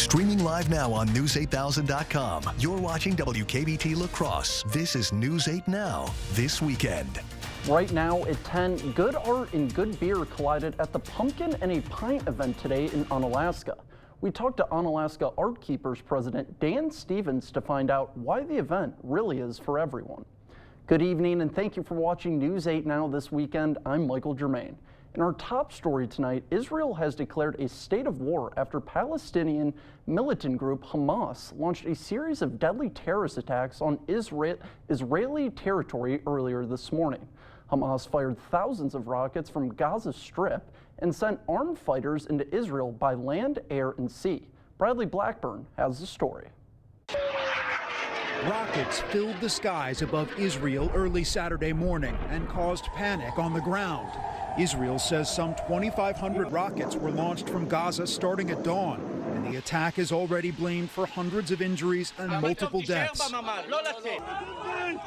Streaming live now on News8000.com. You're watching WKBT La Crosse. This is News 8 Now, this weekend. Right now at 10, good art and good beer collided at the Pumpkin and a Pint event today in Onalaska. We talked to Onalaska Art Keepers President Dan Stevens to find out why the event really is for everyone. Good evening and thank you for watching News 8 Now this weekend. I'm Michael Germain. In our top story tonight, Israel has declared a state of war after Palestinian militant group Hamas launched a series of deadly terrorist attacks on Israeli territory earlier this morning. Hamas fired thousands of rockets from Gaza Strip and sent armed fighters into Israel by land, air, and sea. Bradley Blackburn has the story. Rockets filled the skies above Israel early Saturday morning and caused panic on the ground. Israel says some 2,500 rockets were launched from Gaza starting at dawn, and the attack is already blamed for hundreds of injuries and multiple deaths.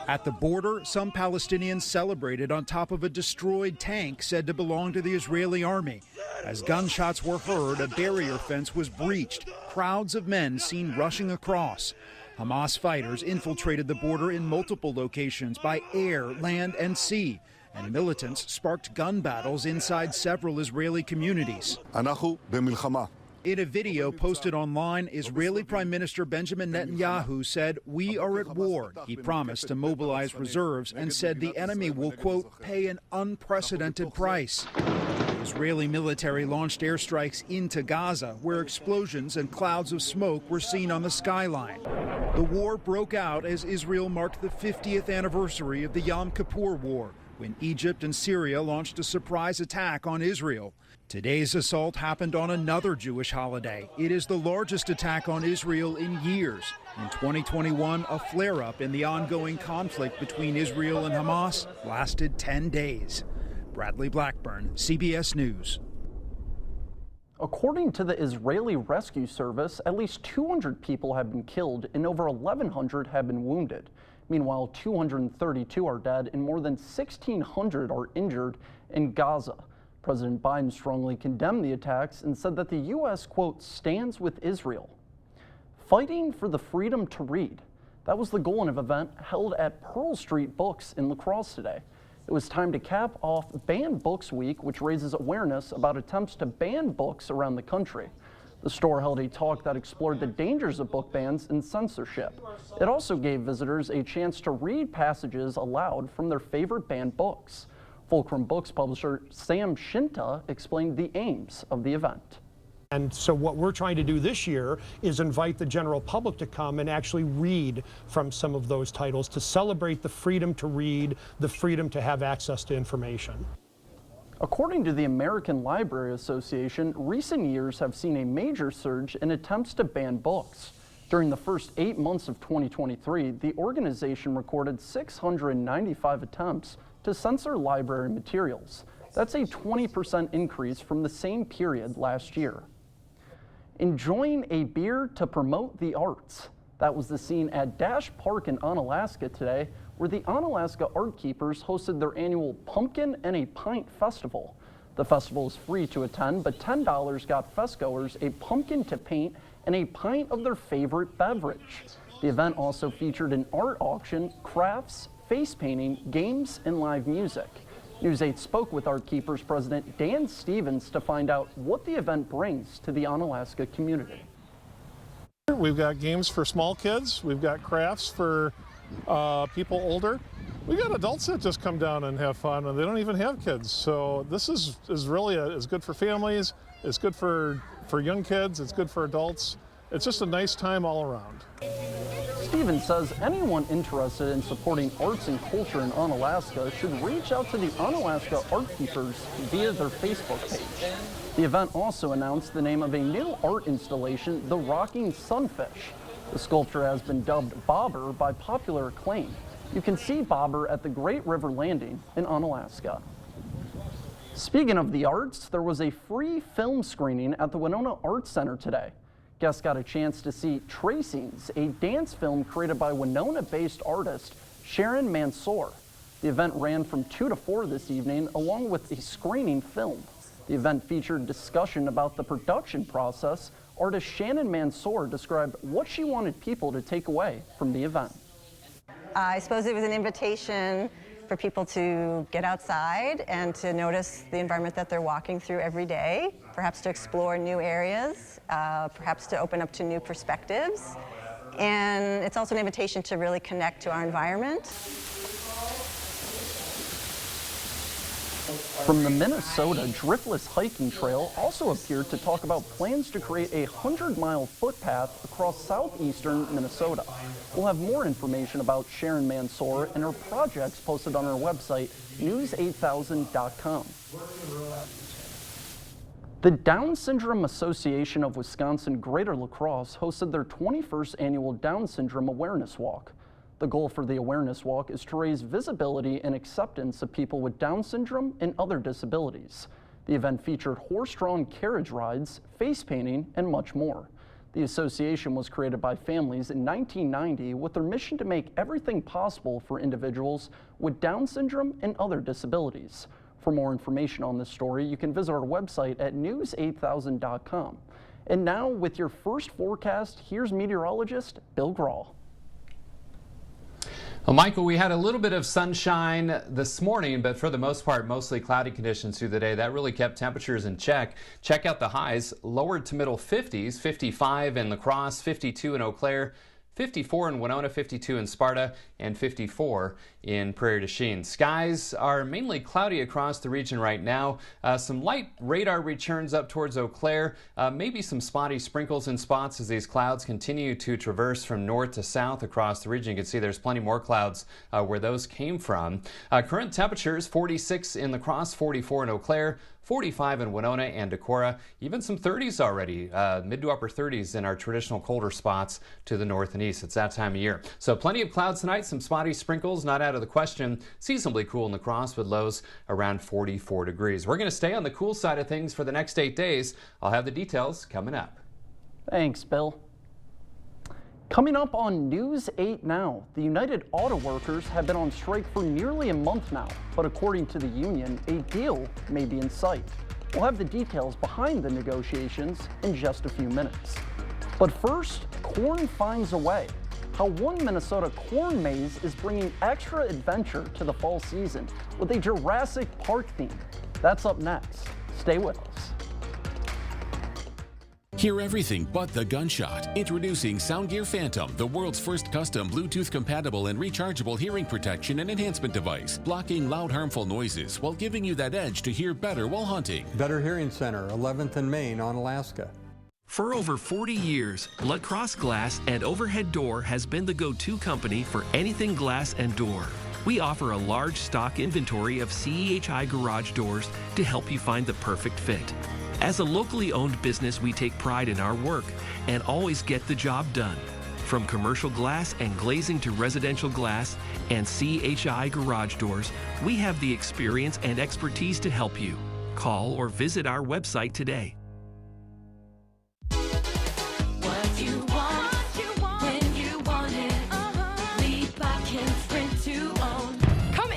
At the border, some Palestinians celebrated on top of a destroyed tank said to belong to the Israeli army. As gunshots were heard, a barrier fence was breached. Crowds of men seen rushing across. Hamas fighters infiltrated the border in multiple locations by air, land, and sea, and militants sparked gun battles inside several Israeli communities. In a video posted online, Israeli Prime Minister Benjamin Netanyahu said, "We are at war." He promised to mobilize reserves and said the enemy will, quote, pay an unprecedented price. The Israeli military launched airstrikes into Gaza, where explosions and clouds of smoke were seen on the skyline. The war broke out as Israel marked the 50th anniversary of the Yom Kippur War, when Egypt and Syria launched a surprise attack on Israel. Today's assault happened on another Jewish holiday. It is the largest attack on Israel in years. In 2021, a flare-up in the ongoing conflict between Israel and Hamas lasted 10 days. Bradley Blackburn, CBS News. According to the Israeli Rescue Service, at least 200 people have been killed and over 1,100 have been wounded. Meanwhile, 232 are dead and more than 1,600 are injured in Gaza. President Biden strongly condemned the attacks and said that the U.S., quote, stands with Israel. Fighting for the freedom to read. That was the goal of an event held at Pearl Street Books in La Crosse today. It was time to cap off Ban Books Week, which raises awareness about attempts to ban books around the country. The store held a talk that explored the dangers of book bans and censorship. It also gave visitors a chance to read passages aloud from their favorite banned books. Fulcrum Books publisher Sam Shinta explained the aims of the event. And so what we're trying to do this year is invite the general public to come and actually read from some of those titles to celebrate the freedom to read, the freedom to have access to information. According to the American Library Association, recent years have seen a major surge in attempts to ban books. During the first 8 months of 2023, the organization recorded 695 attempts to censor library materials. That's a 20% increase from the same period last year. Enjoying a beer to promote the arts. That was the scene at Dash Park in Onalaska today, where the Onalaska Art Keepers hosted their annual Pumpkin and a Pint Festival. The festival is free to attend, but $10 got festgoers a pumpkin to paint and a pint of their favorite beverage. The event also featured an art auction, crafts, face painting, games, and live music. News 8 spoke with Art Keepers President Dan Stevens to find out what the event brings to the Onalaska community. We've got games for small kids, we've got crafts for people older. We got adults that just come down and have fun, and they don't even have kids. So this is really is good for families, it's good for young kids, it's good for adults. It's just a nice time all around. Stevens says anyone interested in supporting arts and culture in Onalaska should reach out to the Onalaska Art Keepers via their Facebook page. The event also announced the name of a new art installation, The Rocking Sunfish. The sculpture has been dubbed Bobber by popular acclaim. You can see Bobber at the Great River Landing in Onalaska. Speaking of the arts, there was a free film screening at the Winona Arts Center today. Guests got a chance to see Tracings, a dance film created by Winona-based artist Sharon Mansour. The event ran from 2 to 4 this evening, along with a screening film. The event featured discussion about the production process. Artist Shannon Mansour described what she wanted people to take away from the event. I suppose it was an invitation for people to get outside and to notice the environment that they're walking through every day, perhaps to explore new areas, perhaps to open up to new perspectives. And it's also an invitation to really connect to our environment. From the Minnesota Driftless Hiking Trail also appeared to talk about plans to create a 100-mile footpath across southeastern Minnesota. We'll have more information about Sharon Mansour and her projects posted on our website, news8000.com. The Down Syndrome Association of Wisconsin Greater La Crosse hosted their 21st annual Down Syndrome Awareness Walk. The goal for the Awareness Walk is to raise visibility and acceptance of people with Down syndrome and other disabilities. The event featured horse-drawn carriage rides, face painting, and much more. The association was created by families in 1990 with their mission to make everything possible for individuals with Down syndrome and other disabilities. For more information on this story, you can visit our website at news8000.com. And now, with your first forecast, here's meteorologist Bill Grahl. Well, Michael, we had a little bit of sunshine this morning, but for the most part, mostly cloudy conditions through the day. That really kept temperatures in check. Check out the highs, lowered to middle 50s, 55 in La Crosse, 52 in Eau Claire, 54 in Winona, 52 in Sparta, and 54 in Prairie du Chien. Skies are mainly cloudy across the region right now. Some light radar returns up towards Eau Claire. Maybe some spotty sprinkles in spots as these clouds continue to traverse from north to south across the region. You can see there's plenty more clouds where those came from. Current temperatures, 46 in La Crosse, 44 in Eau Claire, 45 in Winona and Decorah, even some 30s already, mid to upper 30s in our traditional colder spots to the north and east. It's that time of year. So plenty of clouds tonight, some spotty sprinkles, not out of the question. Seasonably cool in La Crosse with lows around 44 degrees. We're going to stay on the cool side of things for the next 8 days. I'll have the details coming up. Thanks, Bill. Coming up on News 8 Now, the United Auto Workers have been on strike for nearly a month now, but according to the union, a deal may be in sight. We'll have the details behind the negotiations in just a few minutes. But first, corn finds a way. How one Minnesota corn maze is bringing extra adventure to the fall season with a Jurassic Park theme. That's up next. Stay with us. Hear everything but the gunshot. Introducing Soundgear Phantom, the world's first custom Bluetooth-compatible and rechargeable hearing protection and enhancement device, blocking loud, harmful noises while giving you that edge to hear better while hunting. Better Hearing Center, 11th and Main on Alaska. For over 40 years, La Crosse Glass and Overhead Door has been the go-to company for anything glass and door. We offer a large stock inventory of CEHI garage doors to help you find the perfect fit. As a locally owned business, we take pride in our work and always get the job done. From commercial glass and glazing to residential glass and CHI garage doors, we have the experience and expertise to help you. Call or visit our website today.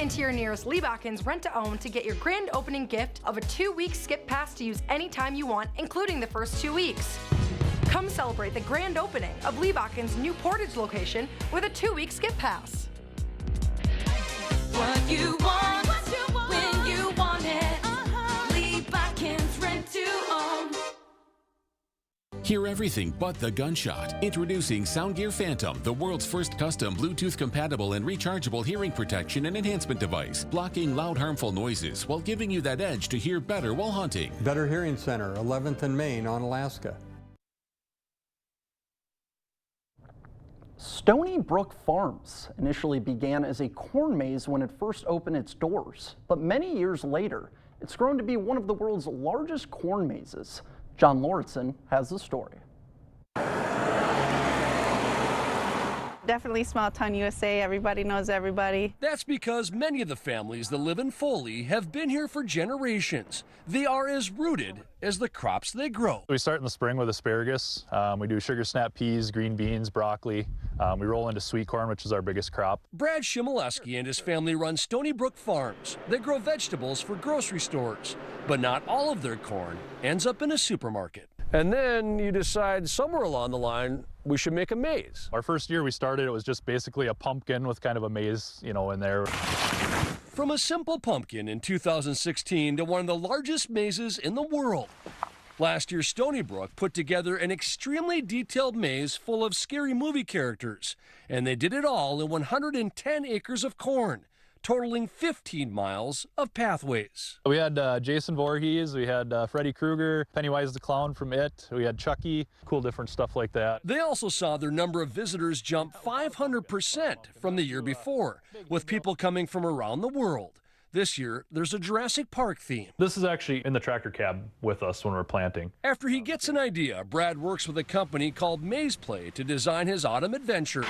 To your nearest Lee Bakkens Rent-to-Own to get your grand opening gift of a 2-week skip pass to use anytime you want, including the first 2 weeks. Come celebrate the grand opening of Lee Bakkens' new Portage location with a 2-week skip pass. What you want, when you want it. Lee Bakkens Rent-to-Own. Hear everything but the gunshot. Introducing Soundgear Phantom, the world's first custom Bluetooth-compatible and rechargeable hearing protection and enhancement device, blocking loud, harmful noises while giving you that edge to hear better while hunting. Better Hearing Center, 11th and Main on Alaska. Stony Brook Farms initially began as a corn maze when it first opened its doors, but many years later, it's grown to be one of the world's largest corn mazes. John Lauritsen has the story. Definitely small town USA. Everybody knows everybody. That's because many of the families that live in Foley have been here for generations. They are as rooted as the crops they grow. We start in the spring with asparagus. We do sugar snap peas, green beans, broccoli. We roll into sweet corn, which is our biggest crop. Brad Shimoleski and his family run Stony Brook Farms. They grow vegetables for grocery stores, but not all of their corn ends up in a supermarket. And then you decide somewhere along the line, we should make a maize. Our first year we started, it was just basically a pumpkin with kind of a maize, in there. From a simple pumpkin in 2016 to one of the largest mazes in the world. Last year, Stony Brook put together an extremely detailed maze full of scary movie characters, and they did it all in 110 acres of corn, totaling 15 miles of pathways. We had Jason Voorhees, we had Freddy Krueger, Pennywise the Clown from It, we had Chucky, cool different stuff like that. They also saw their number of visitors jump 500% from the year before, with people coming from around the world. This year, there's a Jurassic Park theme. This is actually in the tractor cab with us when we're planting. After he gets an idea, Brad works with a company called Maze Play to design his autumn adventure.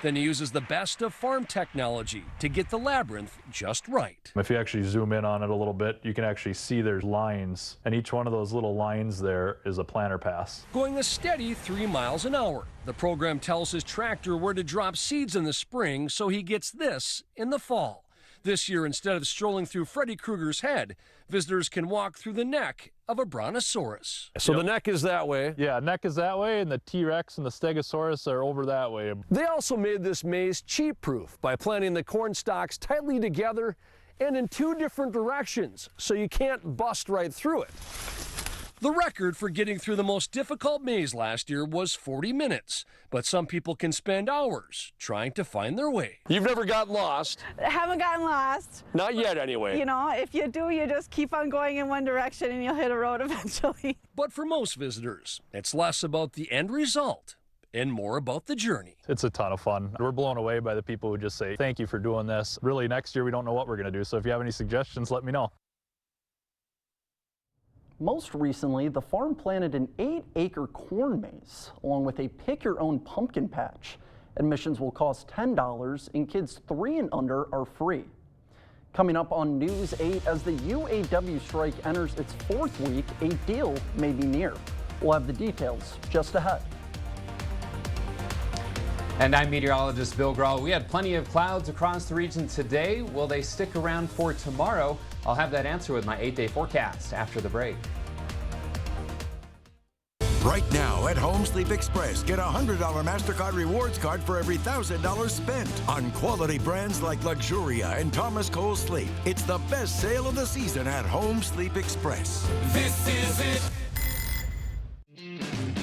Then he uses the best of farm technology to get the labyrinth just right. If you actually zoom in on it a little bit, you can actually see there's lines, and each one of those little lines there is a planter pass. Going a steady 3 miles an hour. The program tells his tractor where to drop seeds in the spring, so he gets this in the fall. This year, instead of strolling through Freddy Krueger's head, visitors can walk through the neck of a brontosaurus. So the neck is that way? Yeah, neck is that way, and the T-Rex and the Stegosaurus are over that way. They also made this maze cheat-proof by planting the corn stalks tightly together and in 2 different directions, so you can't bust right through it. The record for getting through the most difficult maze last year was 40 minutes, but some people can spend hours trying to find their way. You've never gotten lost? I haven't gotten lost. Not yet, anyway. If you do, you just keep on going in one direction and you'll hit a road eventually. But for most visitors, it's less about the end result and more about the journey. It's a ton of fun. We're blown away by the people who just say, thank you for doing this. Really, next year we don't know what we're going to do, so if you have any suggestions, let me know. Most recently, the farm planted an 8-acre corn maze, along with a pick-your-own pumpkin patch. Admissions will cost $10, and kids 3 and under are free. Coming up on News 8, as the UAW strike enters its 4th week, a deal may be near. We'll have the details just ahead. And I'm meteorologist Bill Grahl. We had plenty of clouds across the region today. Will they stick around for tomorrow? I'll have that answer with my 8-day forecast after the break. Right now at Home Sleep Express, get a $100 MasterCard rewards card for every $1,000 spent on quality brands like Luxuria and Thomas Cole Sleep. It's the best sale of the season at Home Sleep Express. This is it.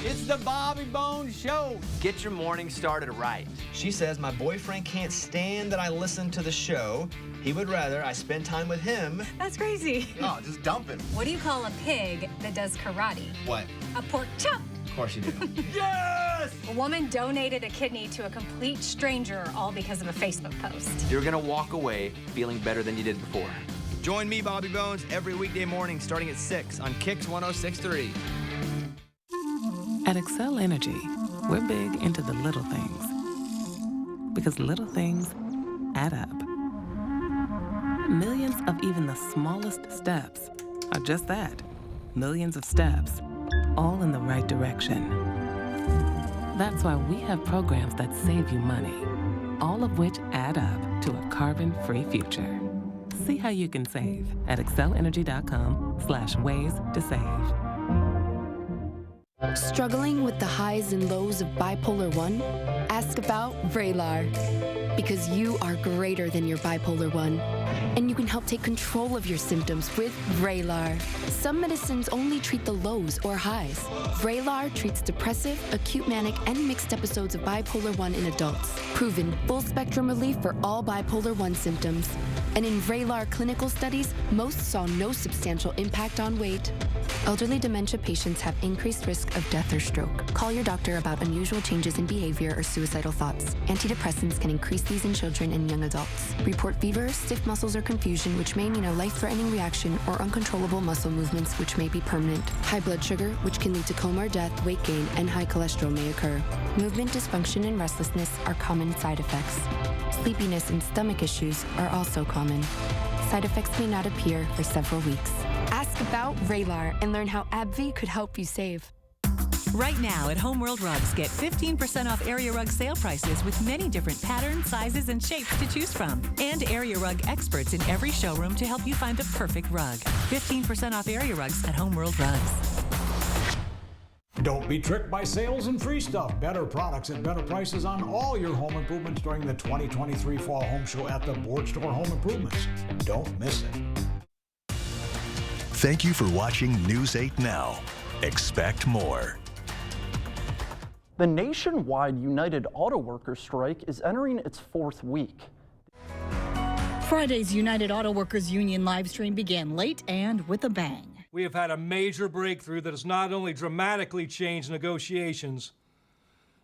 It's the Bobby Bones Show. Get your morning started right. She says my boyfriend can't stand that I listen to the show. He would rather I spend time with him. That's crazy. Oh, just dump him. What do you call a pig that does karate? What? A pork chop. Of course you do. Yes! A woman donated a kidney to a complete stranger, all because of a Facebook post. You're gonna walk away feeling better than you did before. Join me, Bobby Bones, every weekday morning starting at 6 on Kicks 106.3. At Excel Energy, we're big into the little things. Because little things add up. Millions of even the smallest steps are just that. Millions of steps, all in the right direction. That's why we have programs that save you money, all of which add up to a carbon-free future. See how you can save at excelenergy.com/ways to save. Struggling with the highs and lows of bipolar 1? Ask about Vraylar. Because you are greater than your bipolar 1. And you can help take control of your symptoms with Vraylar. Some medicines only treat the lows or highs. Vraylar treats depressive, acute manic, and mixed episodes of bipolar 1 in adults. Proven full-spectrum relief for all bipolar 1 symptoms. And in Vraylar clinical studies, most saw no substantial impact on weight. Elderly dementia patients have increased risk of death or stroke. Call your doctor about unusual changes in behavior or suicidal thoughts. Antidepressants can increase these in children and young adults. Report fever, stiff muscles or confusion, which may mean a life-threatening reaction, or uncontrollable muscle movements, which may be permanent. High blood sugar, which can lead to coma or death, weight gain, and high cholesterol may occur. Movement dysfunction and restlessness are common side effects. Sleepiness and stomach issues are also common. Side effects may not appear for several weeks. Ask about Vraylar and learn how AbbVie could help you save. Right now at Home World Rugs, get 15% off Area Rug sale prices with many different patterns, sizes, and shapes to choose from. And Area Rug experts in every showroom to help you find the perfect rug. 15% off Area Rugs at Home World Rugs. Don't be tricked by sales and free stuff. Better products at better prices on all your home improvements during the 2023 Fall Home Show at the Board Store Home Improvements. Don't miss it. Thank you for watching News 8 Now. Expect more. The nationwide United Auto Workers strike is entering its 4th week. Friday's United Auto Workers Union livestream began late and with a bang. We have had a major breakthrough that has not only dramatically changed negotiations,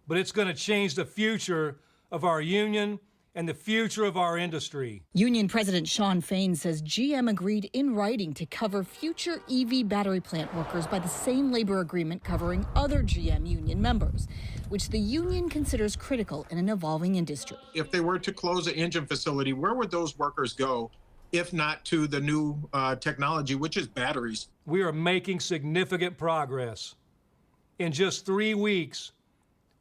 but it's going to change the future of our union and the future of our industry. Union President Shawn Fain says GM agreed in writing to cover future EV battery plant workers by the same labor agreement covering other GM union members, which the union considers critical in an evolving industry. If they were to close an engine facility, where would those workers go, if not to the new technology, which is batteries? We are making significant progress. In just 3 weeks,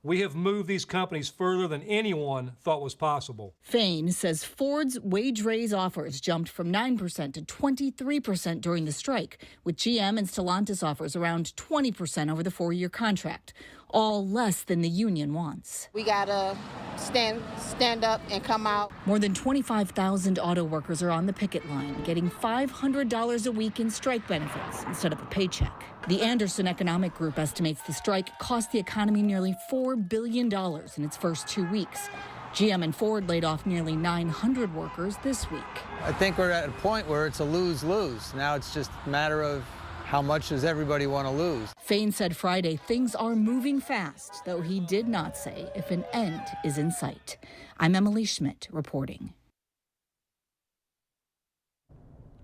we have moved these companies further than anyone thought was possible. Fain says Ford's wage raise offers jumped from 9% to 23% during the strike, with GM and Stellantis offers around 20% over the 4-year contract, all less than the union wants. We gotta stand up and come out. More than 25,000 auto workers are on the picket line, getting $500 a week in strike benefits instead of a paycheck. The Anderson Economic Group estimates the strike cost the economy nearly $4 billion in its first 2 weeks. GM and Ford laid off nearly 900 workers this week. I think we're at a point where it's a lose-lose. Now it's just a matter of how much does everybody want to lose? Fain said Friday things are moving fast, though he did not say if an end is in sight. I'm Emily Schmidt reporting.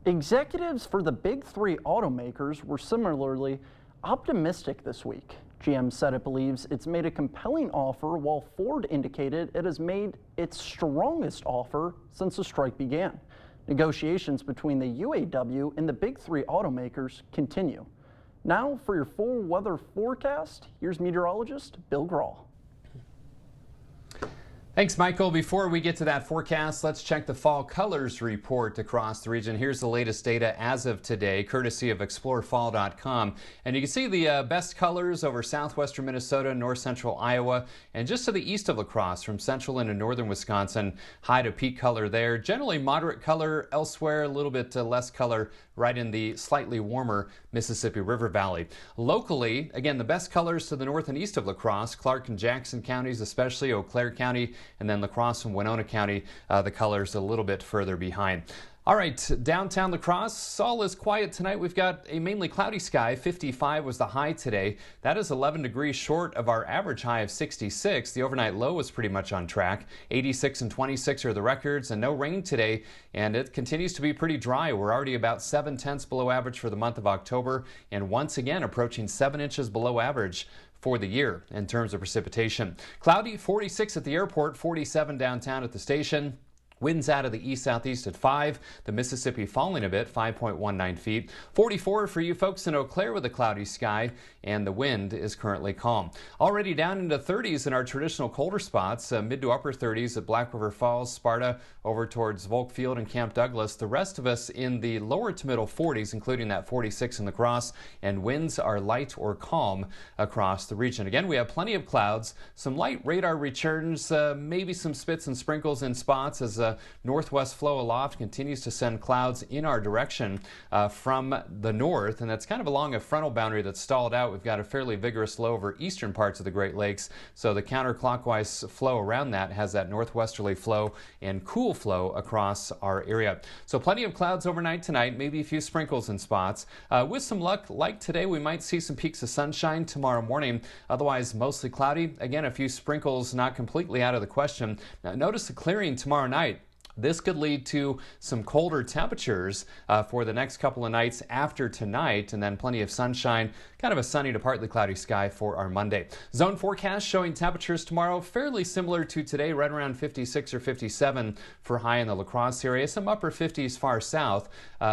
Executives for the big 3 automakers were similarly optimistic this week. GM said it believes it's made a compelling offer, while Ford indicated it has made its strongest offer since the strike began. Negotiations between the UAW and the big 3 automakers continue. Now for your full weather forecast, here's meteorologist Bill Grahl. Thanks, Michael. Before we get to that forecast, let's check the fall colors report across the region. Here's the latest data as of today, courtesy of explorefall.com. And you can see the best colors over southwestern Minnesota, north central Iowa, and just to the east of La Crosse from central into northern Wisconsin. High to peak color there. Generally moderate color elsewhere, a little bit less color right in the slightly warmer Mississippi River Valley. Locally, again, the best colors to the north and east of La Crosse, Clark and Jackson counties, especially Eau Claire County, and then La Crosse and Winona County, the colors a little bit further behind. All right, downtown La Crosse, all is quiet tonight. We've got a mainly cloudy sky. 55 was the high today. That is 11 degrees short of our average high of 66. The overnight low was pretty much on track. 86 and 26 are the records, and no rain today, and it continues to be pretty dry. We're already about 7/10 below average for the month of October, and once again approaching 7 inches below average for the year in terms of precipitation. Cloudy, 46 at the airport, 47 downtown at the station. Winds out of the east-southeast at 5. The Mississippi falling a bit, 5.19 feet. 44 for you folks in Eau Claire with a cloudy sky, and the wind is currently calm. Already down into 30s in our traditional colder spots, mid to upper 30s at Black River Falls, Sparta, over towards Volk Field and Camp Douglas. The rest of us in the lower to middle 40s, including that 46 in La Crosse, and winds are light or calm across the region. Again, we have plenty of clouds, some light radar returns, maybe some spits and sprinkles in spots as the northwest flow aloft continues to send clouds in our direction from the north, and that's kind of along a frontal boundary that's stalled out. We've got a fairly vigorous low over eastern parts of the Great Lakes, so the counterclockwise flow around that has that northwesterly flow and cool flow across our area. So plenty of clouds overnight tonight, maybe a few sprinkles in spots. With some luck, like today, we might see some peaks of sunshine tomorrow morning. Otherwise, mostly cloudy. Again, a few sprinkles not completely out of the question. Now, notice the clearing tomorrow night. This could lead to some colder temperatures for the next couple of nights after tonight, and then plenty of sunshine, kind of a sunny to partly cloudy sky for our Monday. Zone forecast showing temperatures tomorrow fairly similar to today, right around 56 or 57 for high in the La Crosse area, some upper 50s far south,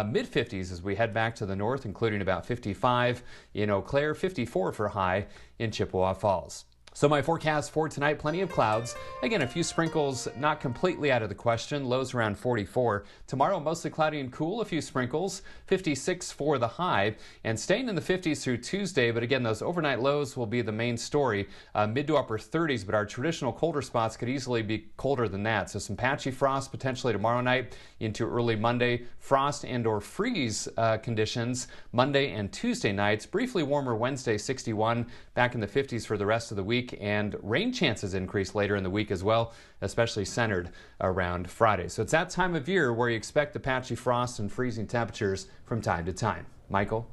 mid 50s as we head back to the north, including about 55 in Eau Claire, 54 for high in Chippewa Falls. So my forecast for tonight, plenty of clouds. Again, a few sprinkles not completely out of the question. Lows around 44. Tomorrow, mostly cloudy and cool, a few sprinkles. 56 for the high. And staying in the 50s through Tuesday. But again, those overnight lows will be the main story. Mid to upper 30s, but our traditional colder spots could easily be colder than that. So some patchy frost potentially tomorrow night into early Monday. Frost and or freeze conditions Monday and Tuesday nights. Briefly warmer Wednesday, 61. Back in the 50s for the rest of the week. And rain chances increase later in the week as well, especially centered around Friday. So it's that time of year where you expect the patchy frost and freezing temperatures from time to time. Michael?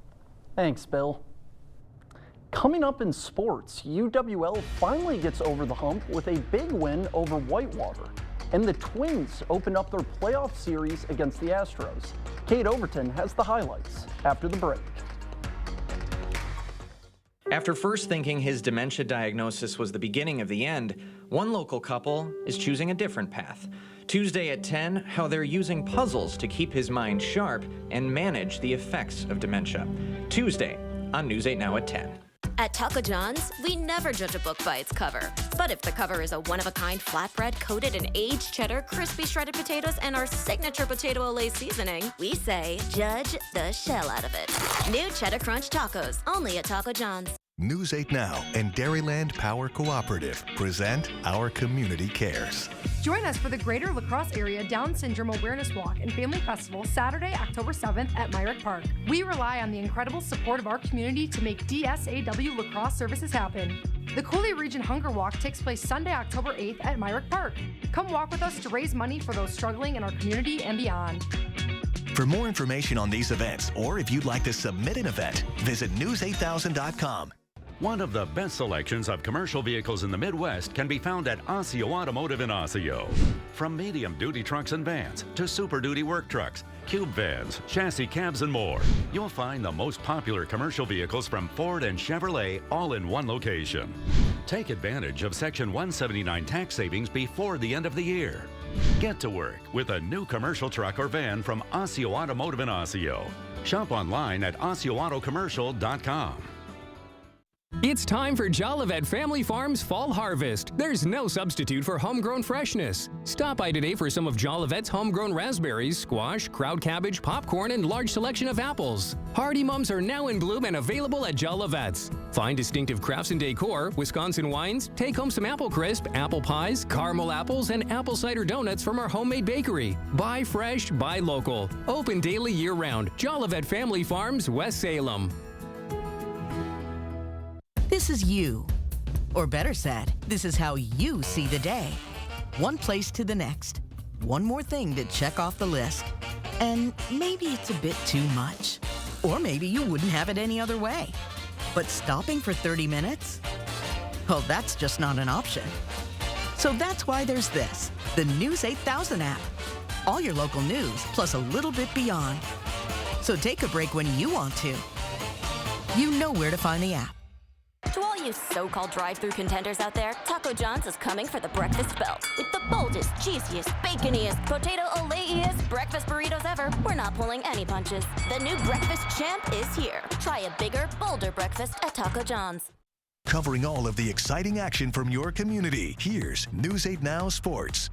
Thanks, Bill. Coming up in sports, UWL finally gets over the hump with a big win over Whitewater. And the Twins opened up their playoff series against the Astros. Kate Overton has the highlights after the break. After first thinking his dementia diagnosis was the beginning of the end, one local couple is choosing a different path. Tuesday at 10, how they're using puzzles to keep his mind sharp and manage the effects of dementia. Tuesday on News 8 Now at 10. At Taco John's, we never judge a book by its cover. But if the cover is a one-of-a-kind flatbread coated in aged cheddar, crispy shredded potatoes, and our signature potato Olay seasoning, we say, judge the shell out of it. New Cheddar Crunch Tacos, only at Taco John's. News 8 Now and Dairyland Power Cooperative present Our Community Cares. Join us for the Greater La Crosse Area Down Syndrome Awareness Walk and Family Festival Saturday, October 7th at Myrick Park. We rely on the incredible support of our community to make DSAW La Crosse services happen. The Coulee Region Hunger Walk takes place Sunday, October 8th at Myrick Park. Come walk with us to raise money for those struggling in our community and beyond. For more information on these events, or if you'd like to submit an event, visit news8000.com. One of the best selections of commercial vehicles in the Midwest can be found at Osseo Automotive in Osseo. From medium-duty trucks and vans to super-duty work trucks, cube vans, chassis cabs, and more, you'll find the most popular commercial vehicles from Ford and Chevrolet all in one location. Take advantage of Section 179 tax savings before the end of the year. Get to work with a new commercial truck or van from Osseo Automotive in Osseo. Shop online at OsseoAutoCommercial.com. It's time for Jolivet Family Farms Fall Harvest. There's no substitute for homegrown freshness. Stop by today for some of Jolivet's homegrown raspberries, squash, crowd cabbage, popcorn, and large selection of apples. Hardy Mums are now in bloom and available at Jolivet's. Find distinctive crafts and decor, Wisconsin wines, take home some apple crisp, apple pies, caramel apples, and apple cider donuts from our homemade bakery. Buy fresh, buy local. Open daily year-round. Jolivet Family Farms, West Salem. This is you. Or better said, this is how you see the day. One place to the next. One more thing to check off the list. And maybe it's a bit too much. Or maybe you wouldn't have it any other way. But stopping for 30 minutes? Well, that's just not an option. So that's why there's this, the News 8000 app. All your local news, plus a little bit beyond. So take a break when you want to. You know where to find the app. To all you so-called drive-through contenders out there, Taco John's is coming for the breakfast belt. With the boldest, cheesiest, baconiest, potato Olay-iest breakfast burritos ever, we're not pulling any punches. The new breakfast champ is here. Try a bigger, bolder breakfast at Taco John's. Covering all of the exciting action from your community, here's News 8 Now Sports.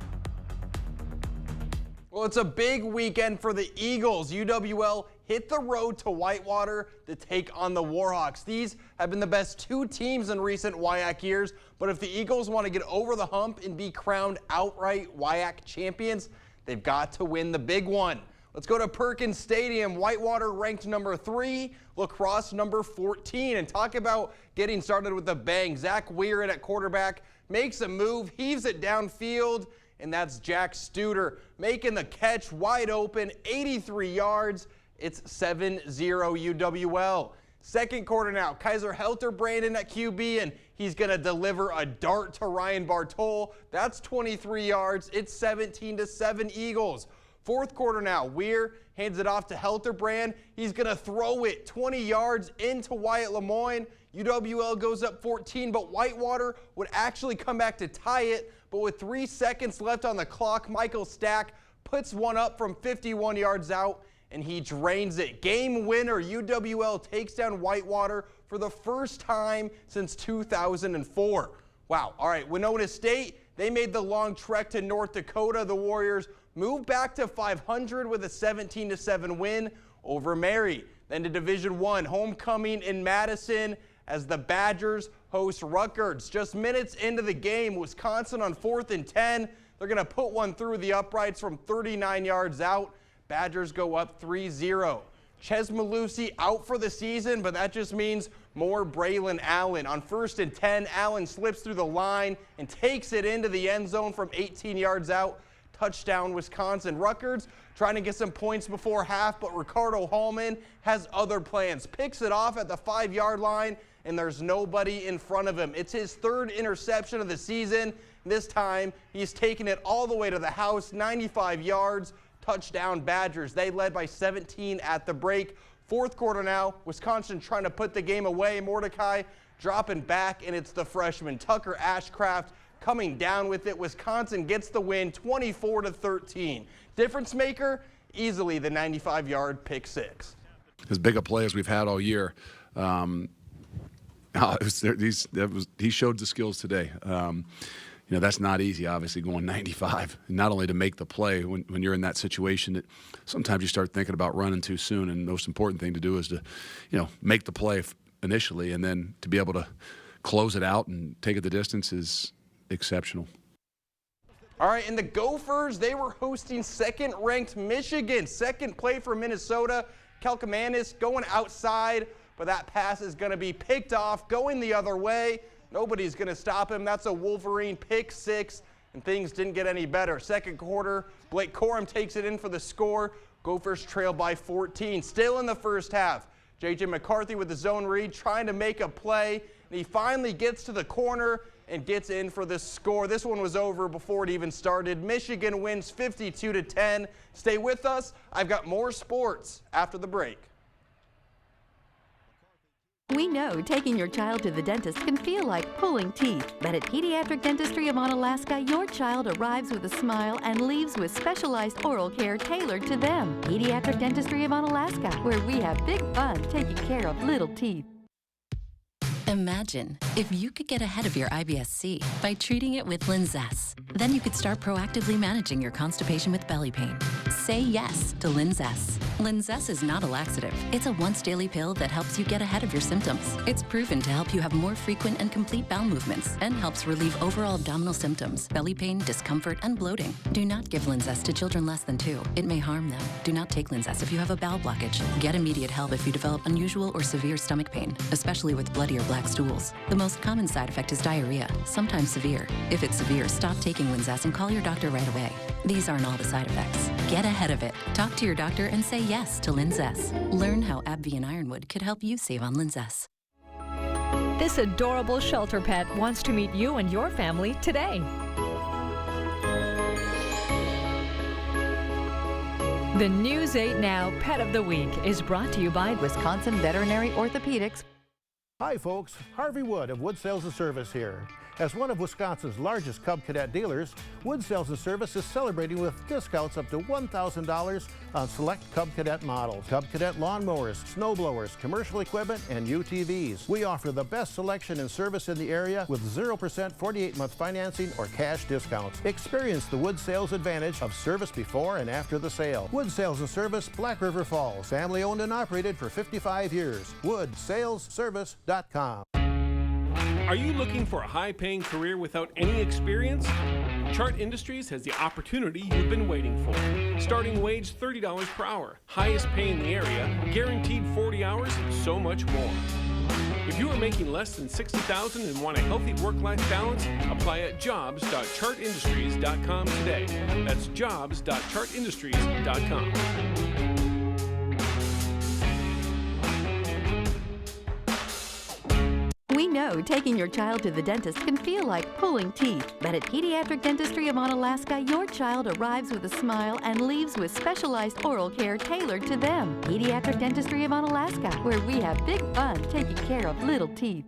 Well, it's a big weekend for the Eagles. UWL hit the road to Whitewater to take on the Warhawks. These have been the best two teams in recent WIAC years, but if the Eagles want to get over the hump and be crowned outright WIAC champions, They've got to win the big one. Let's go to Perkins Stadium. Whitewater ranked number 3, La Crosse number 14. And talk about getting started with a bang. Zach Weird at quarterback makes a move, heaves it downfield, and that's Jack Studer making the catch wide open, 83 yards. It's 7-0 UWL. Second quarter now, Kaiser Helter Brandon at QB, and he's going to deliver a dart to Ryan Bartol. That's 23 yards. It's 17-7 Eagles. Fourth quarter now, Weir hands it off to Helterbrand. He's going to throw it 20 yards into Wyatt Lemoyne. UWL goes up 14, but Whitewater would actually come back to tie it. But with 3 seconds left on the clock, Michael Stack puts one up from 51 yards out, and he drains it. Game winner, UWL takes down Whitewater for the first time since 2004. Wow. All right, Winona State, they made the long trek to North Dakota. The Warriors moved back to 500 with a 17-7 win over Mary. Then to Division I, homecoming in Madison as the Badgers host Rutgers. Just minutes into the game, Wisconsin on 4th and 10. They're going to put one through the uprights from 39 yards out. Badgers go up 3-0. Ches Malusi out for the season, but that just means more Braylon Allen. On 1st and 10, Allen slips through the line and takes it into the end zone from 18 yards out. Touchdown, Wisconsin. Rutgers trying to get some points before half, but Ricardo Hallman has other plans. Picks it off at the 5-yard line, and there's nobody in front of him. It's his 3rd interception of the season. This time, he's taking it all the way to the house, 95 yards. Touchdown, Badgers. They led by 17 at the break. Fourth quarter now, Wisconsin trying to put the game away. Mordecai dropping back, and it's the freshman, Tucker Ashcraft, coming down with it. Wisconsin gets the win, 24-13. Difference maker, easily the 95-yard pick six. As big a play as we've had all year. He showed the skills today. That's not easy, obviously, going 95. Not only to make the play when you're in that situation, that sometimes you start thinking about running too soon, and the most important thing to do is to, make the play initially, and then to be able to close it out and take it the distance is exceptional. All right, and the Gophers, they were hosting second-ranked Michigan. Second play for Minnesota. Kalkamanis going outside, but that pass is going to be picked off, going the other way. Nobody's going to stop him. That's a Wolverine pick six, and things didn't get any better. Second quarter, Blake Corum takes it in for the score. Gophers trail by 14. Still in the first half, J.J. McCarthy with the zone read, trying to make a play, and he finally gets to the corner and gets in for the score. This one was over before it even started. Michigan wins 52-10. Stay with us. I've got more sports after the break. We know taking your child to the dentist can feel like pulling teeth, but at Pediatric Dentistry of Onalaska, your child arrives with a smile and leaves with specialized oral care tailored to them. Pediatric Dentistry of Onalaska, where we have big fun taking care of little teeth. Imagine if you could get ahead of your IBS-C by treating it with Linzess. Then you could start proactively managing your constipation with belly pain. Say yes to Linzess. Linzess is not a laxative. It's a once-daily pill that helps you get ahead of your symptoms. It's proven to help you have more frequent and complete bowel movements and helps relieve overall abdominal symptoms, belly pain, discomfort, and bloating. Do not give Linzess to children less than 2. It may harm them. Do not take Linzess if you have a bowel blockage. Get immediate help if you develop unusual or severe stomach pain, especially with bloody or black stools. The most common side effect is diarrhea, sometimes severe. If it's severe, stop taking Linzess and call your doctor right away. These aren't all the side effects. Get ahead of it. Talk to your doctor and say yes to Linzess. Learn how AbbVie and Ironwood could help you save on Linzess. This adorable shelter pet wants to meet you and your family today. The News 8 Now Pet of the Week is brought to you by Wisconsin Veterinary Orthopedics. Hi folks, Harvey Wood of Wood Sales and Service here. As one of Wisconsin's largest Cub Cadet dealers, Wood Sales and Service is celebrating with discounts up to $1,000 on select Cub Cadet models, Cub Cadet lawnmowers, snowblowers, commercial equipment, and UTVs. We offer the best selection and service in the area with 0% 48-month financing or cash discounts. Experience the Wood Sales advantage of service before and after the sale. Wood Sales and Service, Black River Falls, family owned and operated for 55 years. WoodSalesService.com. Are you looking for a high-paying career without any experience? Chart Industries has the opportunity you've been waiting for. Starting wage $30 per hour, highest pay in the area, guaranteed 40 hours, and so much more. If you are making less than $60,000 and want a healthy work-life balance, apply at jobs.chartindustries.com today. That's jobs.chartindustries.com. We know taking your child to the dentist can feel like pulling teeth, but at Pediatric Dentistry of Onalaska, your child arrives with a smile and leaves with specialized oral care tailored to them. Pediatric Dentistry of Onalaska, where we have big fun taking care of little teeth.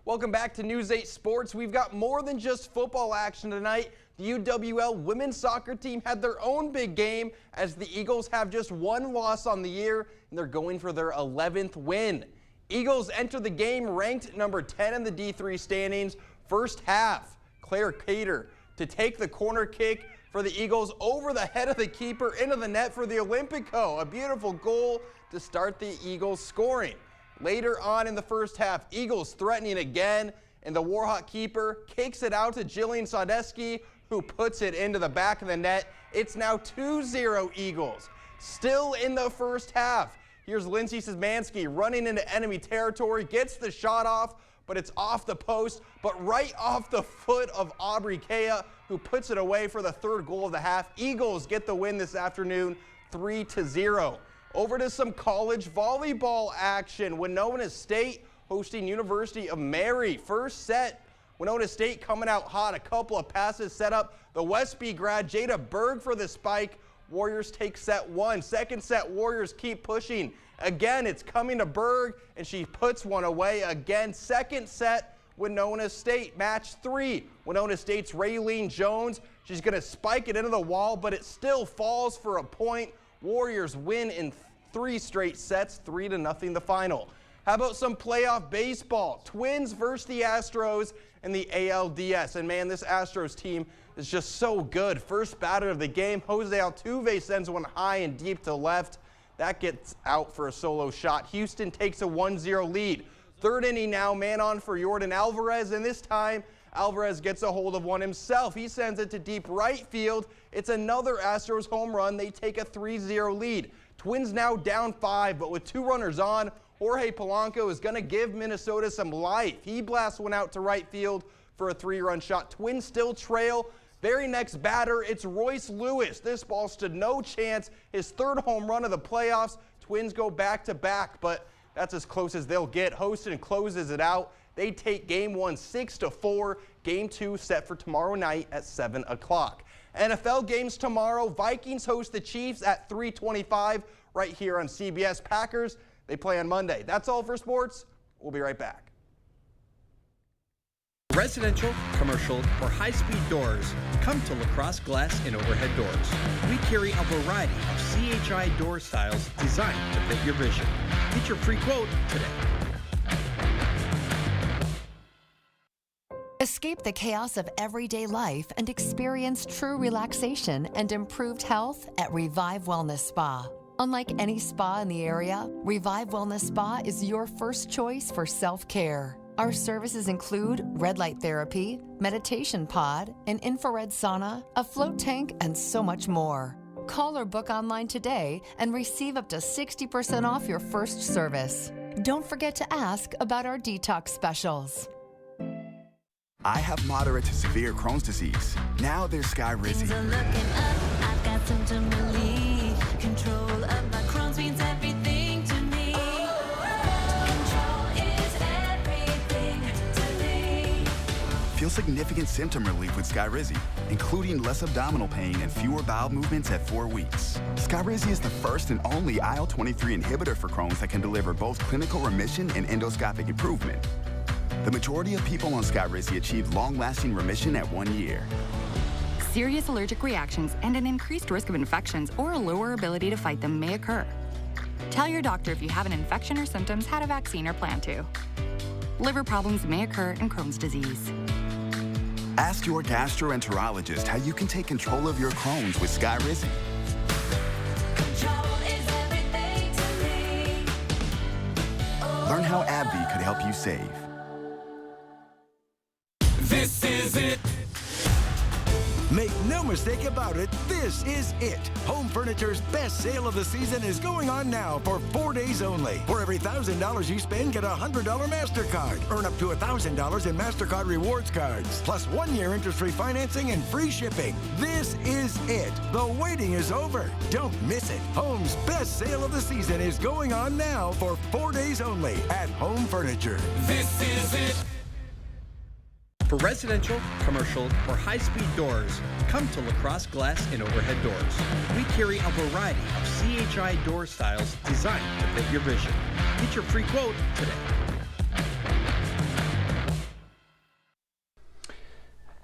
Welcome back to News 8 Sports. We've got more than just football action tonight. The UWL women's soccer team had their own big game as the Eagles have just one loss on the year, and they're going for their 11th win. Eagles enter the game ranked number 10 in the D3 standings. First half, Claire Cater to take the corner kick for the Eagles over the head of the keeper into the net for the Olympico. A beautiful goal to start the Eagles scoring. Later on in the first half, Eagles threatening again, and the Warhawk keeper kicks it out to Jillian Sodeski, who puts it into the back of the net. It's now 2-0 Eagles. Still in the first half. Here's Lindsay Szymanski running into enemy territory, gets the shot off, but it's off the post, but right off the foot of Aubrey Kea, who puts it away for the third goal of the half. Eagles get the win this afternoon, 3-0. Over to some college volleyball action. Winona State hosting University of Mary. First set, Winona State coming out hot. A couple of passes set up. The Westby grad, Jada Berg for the spike. Warriors take set one. Second set, Warriors keep pushing. Again, it's coming to Berg, and she puts one away again. Second set, Winona State. Match three, Winona State's Raylene Jones. She's going to spike it into the wall, but it still falls for a point. Warriors win in 3 straight sets, 3-0 the final. How about some playoff baseball? Twins versus the Astros in the ALDS. And man, this Astros team is just so good. First batter of the game, Jose Altuve sends one high and deep to left. That gets out for a solo shot. Houston takes a 1-0 lead. Third inning now, man on for Jordan Alvarez, and this time Alvarez gets a hold of one himself. He sends it to deep right field. It's another Astros home run. They take a 3-0 lead. Twins now down 5, but with 2 runners on, Jorge Polanco is going to give Minnesota some life. He blasts one out to right field for a 3-run shot. Twins still trail. Very next batter, it's Royce Lewis. This ball stood no chance. His 3rd home run of the playoffs. Twins go back-to-back, but that's as close as they'll get. Houston closes it out. They take game 1 6-4. Game 2 set for tomorrow night at 7 o'clock. NFL games tomorrow. Vikings host the Chiefs at 3:25 right here on CBS. Packers, they play on Monday. That's all for sports. We'll be right back. Residential, commercial, or high-speed doors, come to LaCrosse Glass and Overhead Doors. We carry a variety of CHI door styles designed to fit your vision. Get your free quote today. Escape the chaos of everyday life and experience true relaxation and improved health at Revive Wellness Spa. Unlike any spa in the area, Revive Wellness Spa is your first choice for self-care. Our services include red light therapy, meditation pod, an infrared sauna, a float tank, and so much more. Call or book online today and receive up to 60% off your first service. Don't forget to ask about our detox specials. I have moderate to severe Crohn's disease. Now there's Skyrizi. I've got symptom relief. Control of my Crohn's means everything to me. Control is everything to me. Feel significant symptom relief with Skyrizi, including less abdominal pain and fewer bowel movements at 4 weeks. Skyrizi is the first and only IL-23 inhibitor for Crohn's that can deliver both clinical remission and endoscopic improvement. The majority of people on Skyrizi achieve long-lasting remission at 1 year. Serious allergic reactions and an increased risk of infections or a lower ability to fight them may occur. Tell your doctor if you have an infection or symptoms, had a vaccine, or plan to. Liver problems may occur in Crohn's disease. Ask your gastroenterologist how you can take control of your Crohn's with Skyrizi. Control is everything to me. Learn how AbbVie could help you save. This is it. Make no mistake about it, this is it. Home Furniture's best sale of the season is going on now for 4 days only. For every $1,000 you spend, get a $100 MasterCard. Earn up to $1,000 in MasterCard rewards cards, plus 1-year interest-free financing and free shipping. This is it. The waiting is over. Don't miss it. Home's best sale of the season is going on now for 4 days only at Home Furniture. This is it. For residential, commercial, or high-speed doors, come to LaCrosse Glass and Overhead Doors. We carry a variety of CHI door styles designed to fit your vision. Get your free quote today.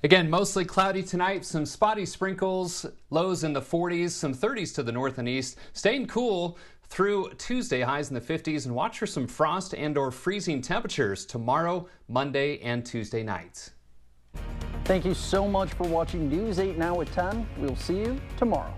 Again, mostly cloudy tonight, some spotty sprinkles, lows in the 40s, some 30s to the north and east, staying cool through Tuesday, highs in the 50s, and watch for some frost and or freezing temperatures tomorrow, Monday, and Tuesday nights. Thank you so much for watching News 8 Now at 10. We'll see you tomorrow.